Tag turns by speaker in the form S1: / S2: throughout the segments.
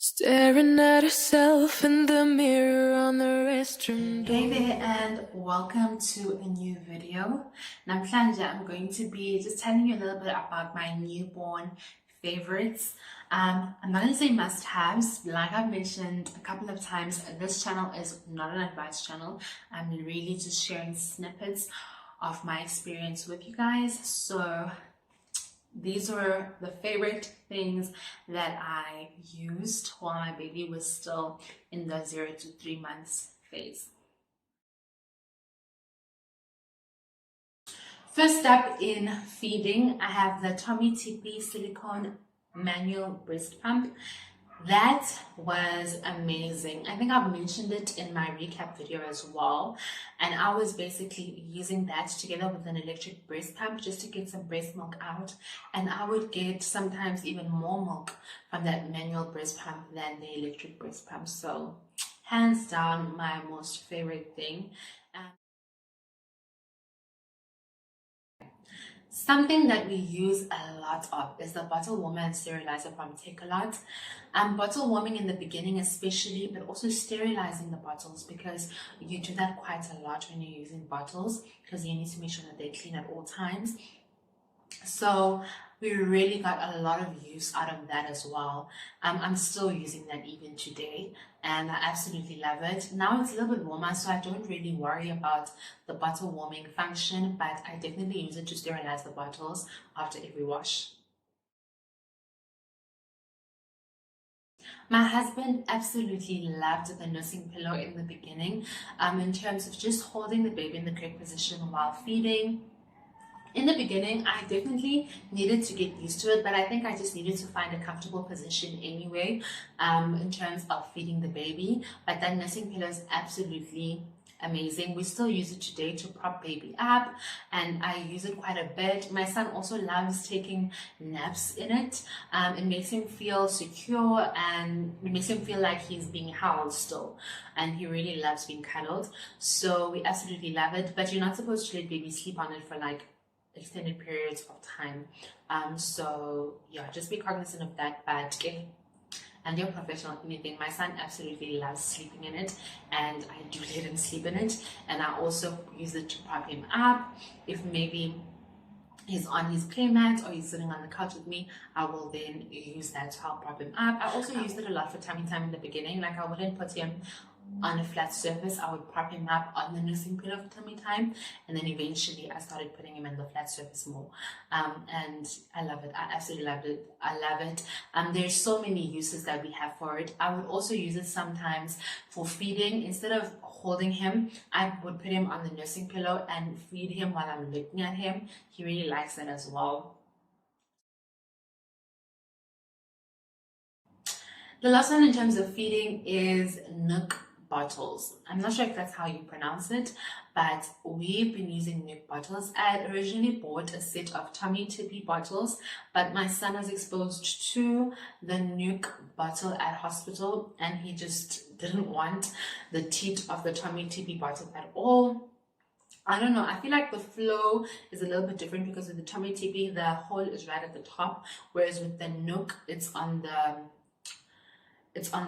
S1: Staring at herself in the mirror on the restroom door.
S2: Hey there and welcome to a new video. Namhlanje I'm going to be just telling you a little bit about my newborn favorites. I'm not going to say must-haves. Like I've mentioned a couple of times, this channel is not an advice channel. I'm really just sharing snippets of my experience with you guys. So these were the favorite things that I used while my baby was still in the 0 to 3 months phase. First up in feeding, I have the Tummy TP silicone manual breast pump. That was amazing. I think I've mentioned it in my recap video as well. And I was basically using that together with an electric breast pump just to get some breast milk out. And I would get sometimes even more milk from that manual breast pump than the electric breast pump. So hands down, my most favorite thing. Something that we use a lot of is the bottle warmer and sterilizer from Take-A-Lot. Bottle warming in the beginning especially, but also sterilizing the bottles, because you do that quite a lot when you're using bottles, because you need to make sure that they're clean at all times. So we really got a lot of use out of that as well. I'm still using that even today, and I absolutely love it. Now it's a little bit warmer, so I don't really worry about the bottle warming function, but I definitely use it to sterilize the bottles after every wash. My husband absolutely loved the nursing pillow in the beginning, in terms of just holding the baby in the correct position while feeding. In the beginning, I definitely needed to get used to it, but I think I just needed to find a comfortable position anyway, in terms of feeding the baby. But that nursing pillow is absolutely amazing. We still use it today to prop baby up, and I use it quite a bit. My son also loves taking naps in it. It makes him feel secure, and it makes him feel like he's being held still, and he really loves being cuddled. So we absolutely love it, but you're not supposed to let baby sleep on it for like extended periods of time. So yeah, just be cognizant of that. But and you're professional anything, my son absolutely loves sleeping in it, and I do let him sleep in it. And I also use it to prop him up. If maybe he's on his playmat or he's sitting on the couch with me, I will then use that to help prop him up. I also used it a lot for tummy time in the beginning. Like I wouldn't put him on a flat surface, I would prop him up on the nursing pillow for tummy time, and then eventually I started putting him in the flat surface more. And I love it. I absolutely loved it. I love it. There's so many uses that we have for it. I would also use it sometimes for feeding. Instead of holding him, I would put him on the nursing pillow and feed him while I'm looking at him. He really likes that as well. The last one in terms of feeding is Nook bottles. I'm not sure if that's how you pronounce it, but we've been using Nook bottles. I had originally bought a set of Tummy Tippy bottles, but my son was exposed to the Nook bottle at hospital, and he just didn't want the teat of the Tummy Tippy bottle at all. I don't know, I feel like the flow is a little bit different, because with the Tummy Tippy, the hole is right at the top, whereas with the Nook, it's on the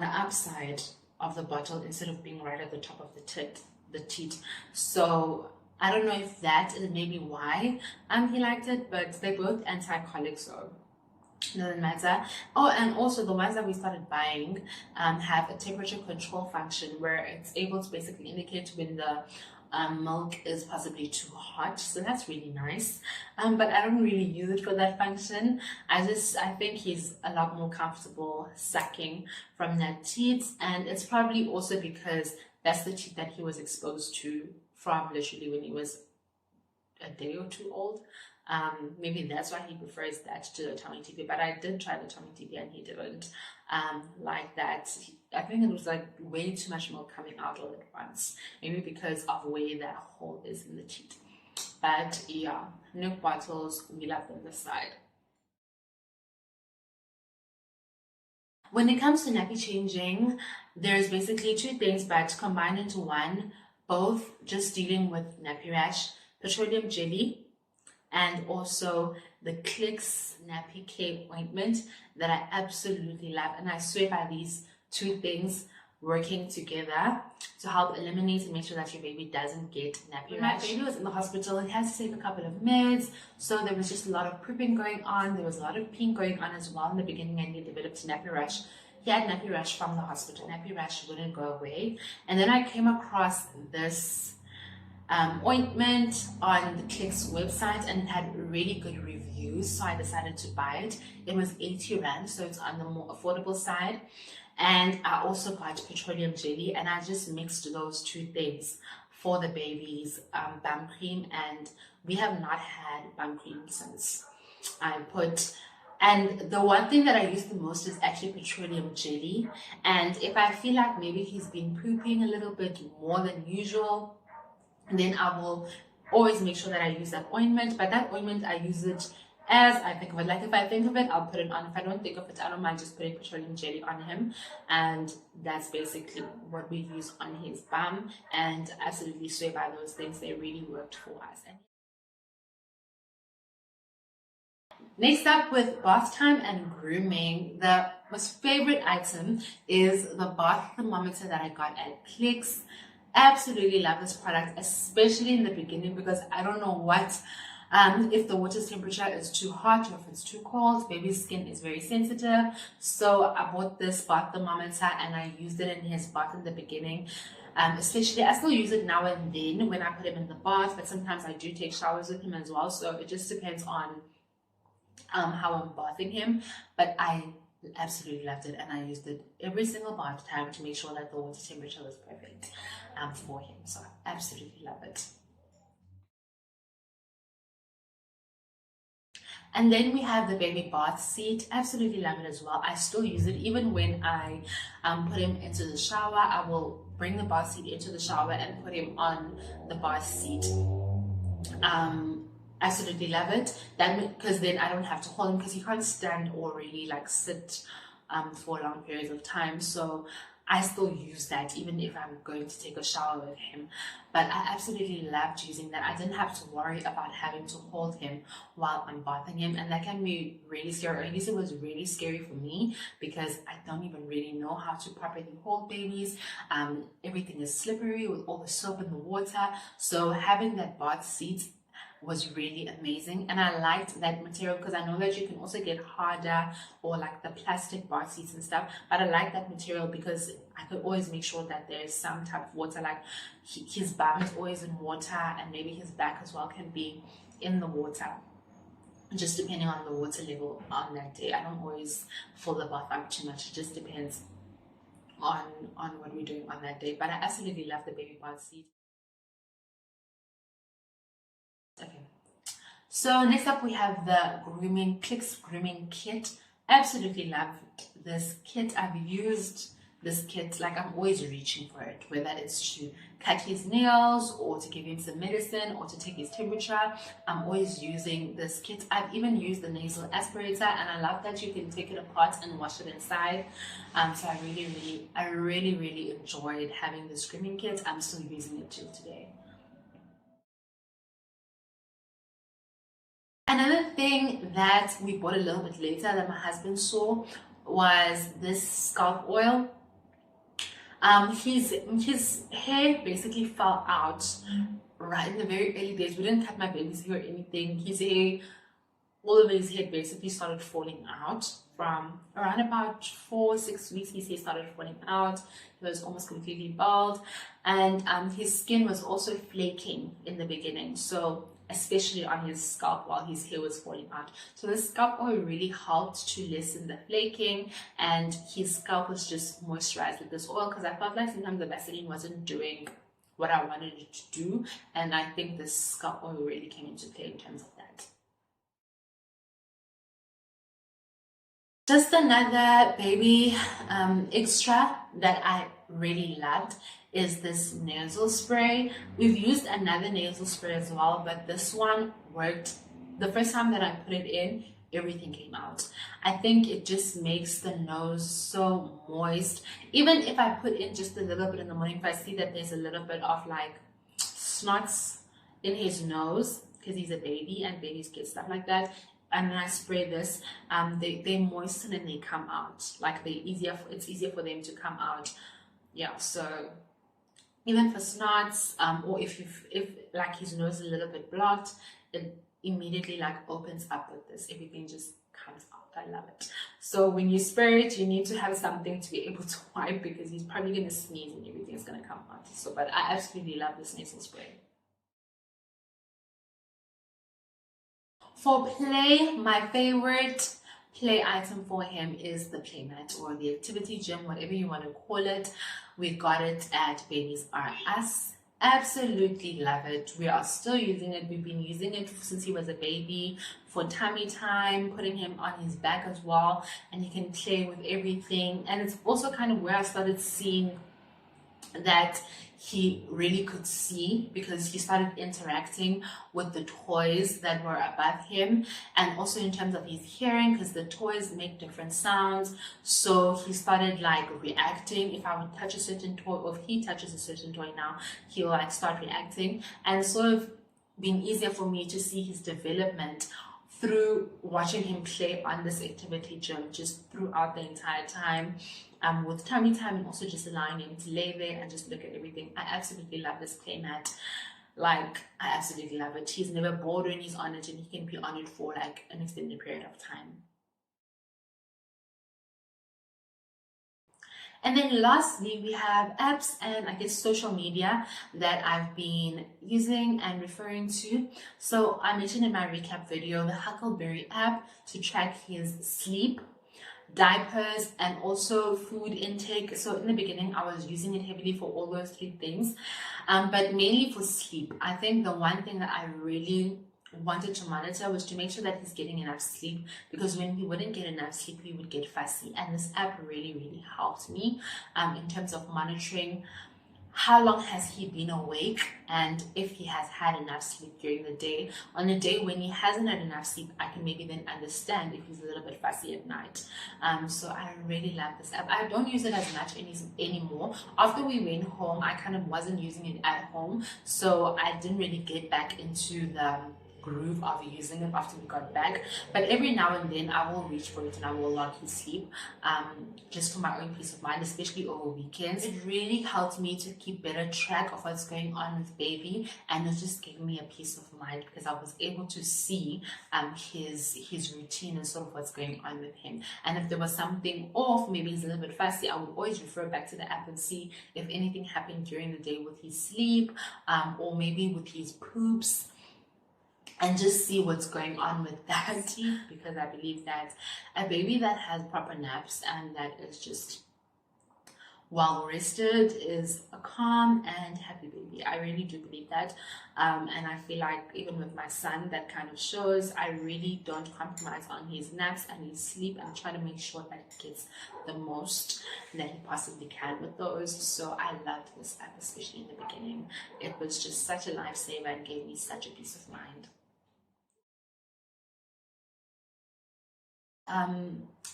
S2: upside of the bottle instead of being right at the top of the teat. So I don't know if that is maybe why he liked it, but they're both anti-colic, so it doesn't matter. Oh, and also the ones that we started buying have a temperature control function where it's able to basically indicate when the milk is possibly too hot, so that's really nice. But I don't really use it for that function. I think he's a lot more comfortable sucking from that teat, and it's probably also because that's the teat that he was exposed to from literally when he was a day or two old. Maybe that's why he prefers that to the Tummy TP. But I did try the Tummy TP and he didn't like that. I think it was like way too much milk coming out all at once. Maybe because of where that hole is in the teat. But yeah, Nook bottles, we love them this side. When it comes to nappy changing, there's basically two things but combined into one, both just dealing with nappy rash: petroleum jelly and also the Clicks Nappy Care Ointment that I absolutely love. And I swear by these two things working together to help eliminate and make sure that your baby doesn't get nappy rash. My baby was in the hospital. He had to take a couple of meds, so there was just a lot of pooping going on. There was a lot of peeing going on as well in the beginning, and he developed nappy rash. He had nappy rash from the hospital. Nappy rash wouldn't go away, and then I came across this ointment on the Clicks website, and it had really good reviews, so I decided to buy it. It was 80 rand, so it's on the more affordable side. And I also got petroleum jelly, and I just mixed those two things for the baby's bum cream, and we have not had bum cream since I put. And the one thing that I use the most is actually petroleum jelly. And if I feel like maybe he's been pooping a little bit more than usual, then I will always make sure that I use that ointment. But that ointment, I use it as I think of it. Like if I think of it, I'll put it on. If I don't think of it, I don't mind just putting petroleum jelly on him. And that's basically what we use on his bum. And I absolutely swear by those things. They really worked for us. Next up, with bath time and grooming, the most favorite item is the bath thermometer that I got at Clicks. Absolutely love this product, especially in the beginning, because I don't know what if the water temperature is too hot or if it's too cold. Baby's skin is very sensitive, so I bought this bath thermometer and I used it in his bath in the beginning. Especially, I still use it now and then when I put him in the bath, but sometimes I do take showers with him as well, so it just depends on how I'm bathing him. But I absolutely loved it, and I used it every single bath time to make sure that the water temperature was perfect for him. So I absolutely love it. And then we have the baby bath seat. Absolutely love it as well. I still use it even when I put him into the shower. I will bring the bath seat into the shower and put him on the bath seat. Absolutely love it. That because then I don't have to hold him, because he can't stand or really like sit for long periods of time. So I still use that even if I'm going to take a shower with him. But I absolutely loved using that. I didn't have to worry about having to hold him while I'm bathing him, and that can be really scary. Or at least it was really scary for me, because I don't even really know how to properly hold babies. Everything is slippery with all the soap in the water. So having that bath seat was really amazing, and I liked that material, because I know that you can also get harder or like the plastic bath seats and stuff, but I like that material because I could always make sure that there's some type of water, like his bum is always in water, and maybe his back as well can be in the water, just depending on the water level on that day. I don't always fill the bath up too much. It just depends on what we're doing on that day. But I absolutely love the baby bath seat. Okay, so next up we have the Clicks grooming kit. Absolutely love this kit. I've used this kit, like I'm always reaching for it, whether it's to cut his nails or to give him some medicine or to take his temperature. I'm always using this kit. I've even used the nasal aspirator, and I love that you can take it apart and wash it inside. So I really enjoyed having this grooming kit. I'm still using it till today. Another thing that we bought a little bit later that my husband saw was this scalp oil. His hair basically fell out right in the very early days. We didn't cut my baby's hair or anything. His hair, all of his hair basically started falling out from around about 4 or 6 weeks. His hair started falling out. He was almost completely bald, and his skin was also flaking in the beginning. So especially on his scalp while his hair was falling out. So the scalp oil really helped to lessen the flaking, and his scalp was just moisturized with this oil, because I felt like sometimes the Vaseline wasn't doing what I wanted it to do, and I think the scalp oil really came into play in terms of that. Just another baby extra that I really loved is this nasal spray. We've used another nasal spray as well, but this one worked. The first time that I put it in, everything came out. I think it just makes the nose so moist. Even if I put in just a little bit in the morning, if I see that there's a little bit of like snots in his nose, because he's a baby and babies get stuff like that, and when I spray this, they moisten and they come out. Like it's easier for them to come out. Yeah, so even for snots, or if like his nose is a little bit blocked, it immediately like opens up with this. Everything just comes out. I love it. So when you spray it, you need to have something to be able to wipe, because he's probably gonna sneeze and everything is gonna come out. So, but I absolutely love this nasal spray. For play, my favorite play item for him is the playmat or the activity gym, whatever you want to call it. We got it at Babies R Us. Absolutely love it. We are still using it. We've been using it since he was a baby for tummy time, putting him on his back as well, and he can play with everything. And it's also kind of where I started seeing that he really could see, because he started interacting with the toys that were above him, and also in terms of his hearing, because the toys make different sounds. So he started like reacting if I would touch a certain toy, or if he touches a certain toy now, he'll like start reacting. And sort of been easier for me to see his development through watching him play on this activity gym just throughout the entire time, with tummy time, and also just allowing him to lay there and just look at everything. I absolutely love this playmat. Like, I absolutely love it. He's never bored when he's on it, and he can be on it for like an extended period of time. And then lastly, we have apps and I guess social media that I've been using and referring to. So I mentioned in my recap video the Huckleberry app to track his sleep, diapers, and also food intake. So in the beginning, I was using it heavily for all those three things, but mainly for sleep. I think the one thing that I really wanted to monitor was to make sure that he's getting enough sleep, because when he wouldn't get enough sleep, he would get fussy, and this app really helped me in terms of monitoring how long has he been awake, and if he has had enough sleep during the day. On a day when he hasn't had enough sleep, I can maybe then understand if he's a little bit fussy at night. So I really love this app. I don't use it as much anymore. After we went home, I kind of wasn't using it at home, so I didn't really get back into the groove of using it after we got back. But every now and then I will reach for it and I will log his sleep, just for my own peace of mind, especially over weekends. It really helped me to keep better track of what's going on with baby, and it just gave me a peace of mind, because I was able to see his routine and sort of what's going on with him. And if there was something off, maybe he's a little bit fussy, I would always refer back to the app and see if anything happened during the day with his sleep, or maybe with his poops, and just see what's going on with that. Because I believe that a baby that has proper naps and that is just well rested is a calm and happy baby. I really do believe that, and I feel like even with my son, that kind of shows. I really don't compromise on his naps and his sleep, and try to make sure that he gets the most that he possibly can with those. So I loved this app, especially in the beginning. It was just such a lifesaver and gave me such a peace of mind.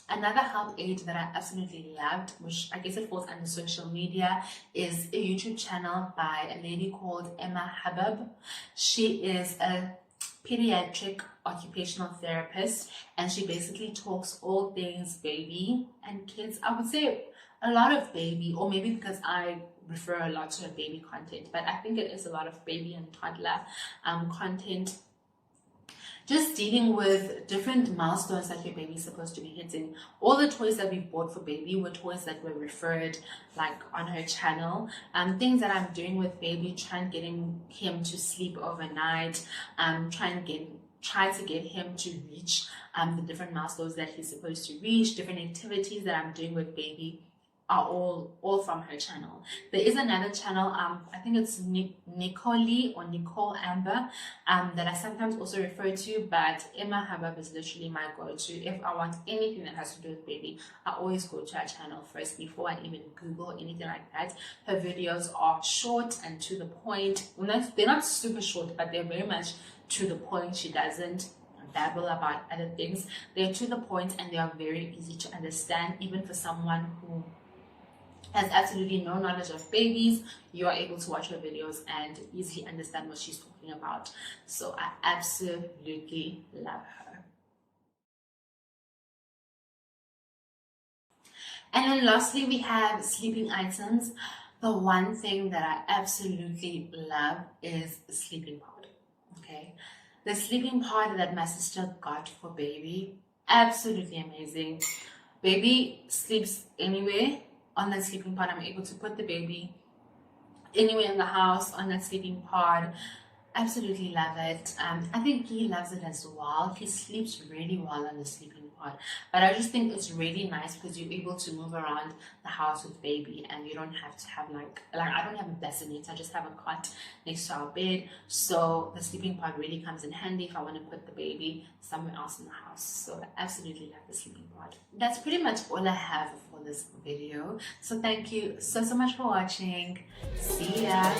S2: Another health aid that I absolutely loved, which I guess it falls under social media, is a YouTube channel by a lady called Emma Habib. She is a pediatric occupational therapist, and she basically talks all things baby and kids. I would say a lot of baby, or maybe because I refer a lot to baby content, but I think it is a lot of baby and toddler content. Just dealing with different milestones that your baby's supposed to be hitting. All the toys that we bought for baby were toys that were referred like on her channel. Things that I'm doing with baby, trying getting him to sleep overnight, try to get him to reach the different milestones that he's supposed to reach, different activities that I'm doing with baby are all from her channel. There is another channel, I think it's Nicole or Nicole Amber, that I sometimes also refer to, but Emma Habib is literally my go-to. If I want anything that has to do with baby, I always go to her channel first before I even Google anything like that. Her videos are short and to the point. They're not super short, but they're very much to the point. She doesn't babble about other things. They're to the point and they are very easy to understand, even for someone who has absolutely no knowledge of babies. You are able to watch her videos and easily understand what she's talking about. So I absolutely love her. And then lastly, we have sleeping items. The one thing that I absolutely love is the sleeping pod. Okay, the sleeping pod that my sister got for baby, absolutely amazing. Baby sleeps anywhere on that sleeping pod. I'm able to put the baby anywhere in the house on that sleeping pod. Absolutely love it. I think he loves it as well. He sleeps really well on the sleeping pod. But I just think it's really nice because you're able to move around the house with baby and you don't have to have like I don't have a bassinet. I just have a cot next to our bed. So the sleeping pod really comes in handy if I want to put the baby somewhere else in the house. So I absolutely love the sleeping pod. That's pretty much all I have for this video. So thank you so much for watching. See ya.